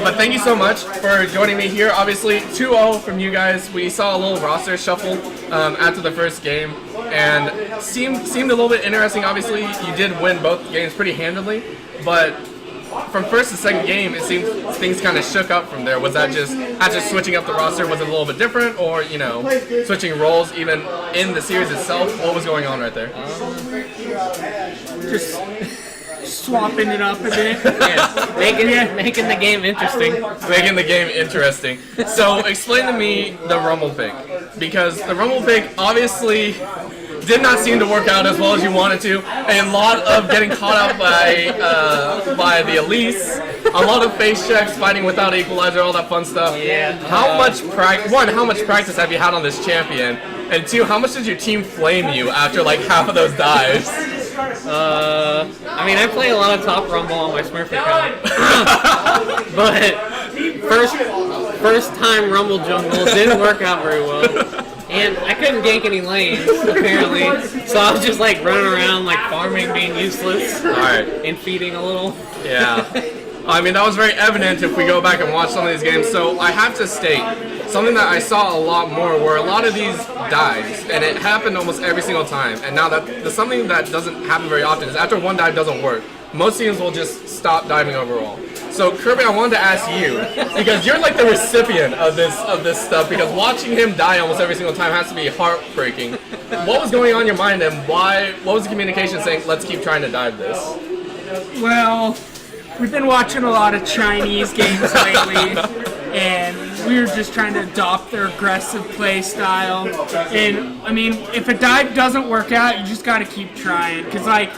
But thank you so much for joining me here. Obviously, 2-0 from you guys. We saw a little roster shuffle after the first game, and seemed a little bit interesting. Obviously, you did win both games pretty handily, but from first to second game, it seems things kind of shook up from there. Was that just after switching up the roster, was it a little bit different, or switching roles even in the series itself? What was going on right there? Just swapping it up a bit. Yeah, making the game interesting. Making the game interesting. So explain to me the Rumble pick, because the Rumble pick obviously did not seem to work out as well as you wanted to. A lot of getting caught out by the Elise. A lot of face checks, fighting without equalizer, all that fun stuff. Yeah. How much practice have you had on this champion? And two, how much did your team flame you after like half of those dives? I mean, I play a lot of top Rumble on my Smurf account. But first time Rumble jungle didn't work out very well. And I couldn't gank any lanes, apparently. So I was just like running around, like farming, being useless. Alright. And feeding a little. Yeah. I mean, that was very evident if we go back and watch some of these games. So I have to state, something that I saw a lot more were a lot of these dives, and it happened almost every single time. And now that's something that doesn't happen very often is after one dive doesn't work, most teams will just stop diving overall. So Kirby, I wanted to ask you, because you're like the recipient of this stuff, because watching him die almost every single time has to be heartbreaking. What was going on in your mind, and what was the communication saying, let's keep trying to dive this? Well, we've been watching a lot of Chinese games lately, and we were just trying to adopt their aggressive play style. And, I mean, if a dive doesn't work out, you just got to keep trying, because, like,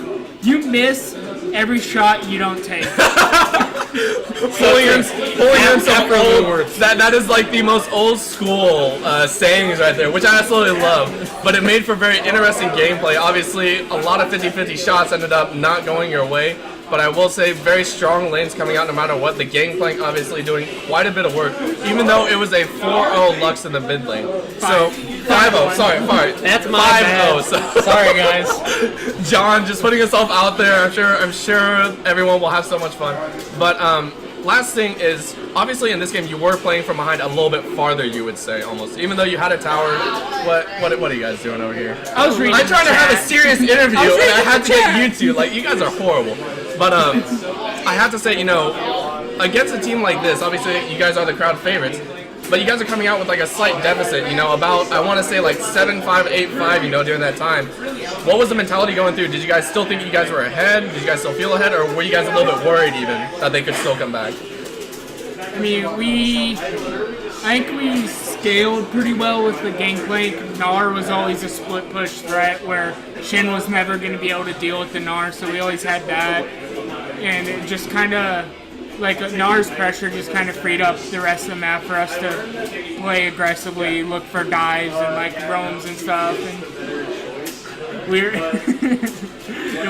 you miss every shot you don't take. Pulling in some old, that is like the most old school sayings right there, which I absolutely love. But it made for very interesting gameplay. Obviously, a lot of 50-50 shots ended up not going your way. But I will say, very strong lanes coming out no matter what. The Gangplank obviously doing quite a bit of work, even though it was a 4-0 Lux in the mid lane. So 5-0. Sorry. That's my bad. Sorry, guys. John just putting himself out there. I'm sure everyone will have so much fun. But last thing is, obviously in this game you were playing from behind a little bit farther, you would say, almost. Even though you had a tower. What are you guys doing over here? I was reading. I'm trying to have a serious interview, and I had to get you two. Like, you guys are horrible. But I have to say, against a team like this, obviously you guys are the crowd favorites, but you guys are coming out with like a slight deficit, about, I want to say like 7-5, 8-5, during that time. What was the mentality going through? Did you guys still think you guys were ahead? Did you guys still feel ahead? Or were you guys a little bit worried even that they could still come back? I mean, I think we scaled pretty well with the Gangplank. Gnar was always a split push threat where Shin was never going to be able to deal with the Gnar, so we always had that. And it just kind of, like, Gnar's pressure just kind of freed up the rest of the map for us to play aggressively, look for dives and, like, roams and stuff. And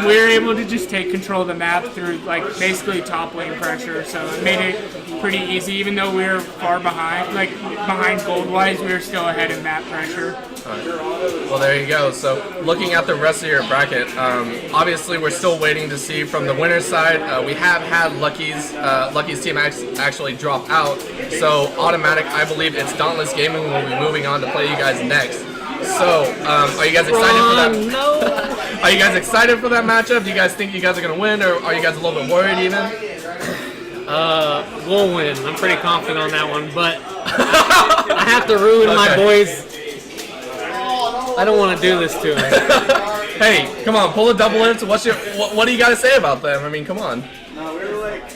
we were able to just take control of the map through, like, basically top lane pressure. So it made it pretty easy. Even though we were far behind, like, behind gold-wise, we were still ahead in map pressure. Alright. Well, there you go. So, looking at the rest of your bracket, obviously we're still waiting to see from the winner's side. We have had Lucky's team actually drop out, so automatic, I believe it's Dauntless Gaming will be moving on to play you guys next. So, are you guys excited for that? No. Are you guys excited for that matchup? Do you guys think you guys are going to win, or are you guys a little bit worried even? We'll win. I'm pretty confident on that one, but I have to ruin my boys. I don't want to do this to him. Hey, come on, pull a double in. So what do you got to say about them? I mean, come on.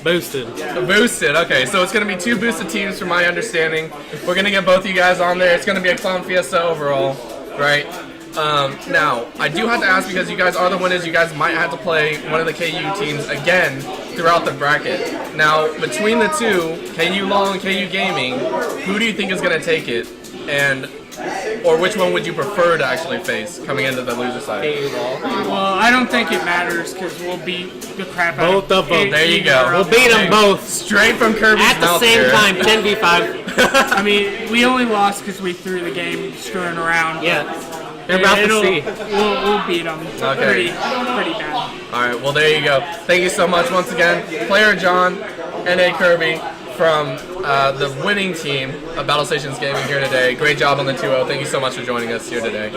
Boosted. Boosted, okay. So it's going to be 2 boosted teams from my understanding. We're going to get both you guys on there. It's going to be a Clown Fiesta overall, right? Now, I do have to ask, because you guys are the winners, you guys might have to play one of the KU teams again throughout the bracket. Now, between the two, KU Law and KU Gaming, who do you think is going to take it? Or which one would you prefer to actually face coming into the loser side? Well, I don't think it matters because we'll beat the crap out both of them. There you go. We'll beat them both. Straight from Kirby's at the mouth same here. time, 10v5. I mean, we only lost because we threw the game screwing around. Yeah. They're about to see. We'll beat them. Okay. Pretty bad. All right. Well, there you go. Thank you so much once again, Player John, NA Kirby, from the winning team of Battle Stations Gaming here today. Great job on the 2-0. Thank you so much for joining us here today.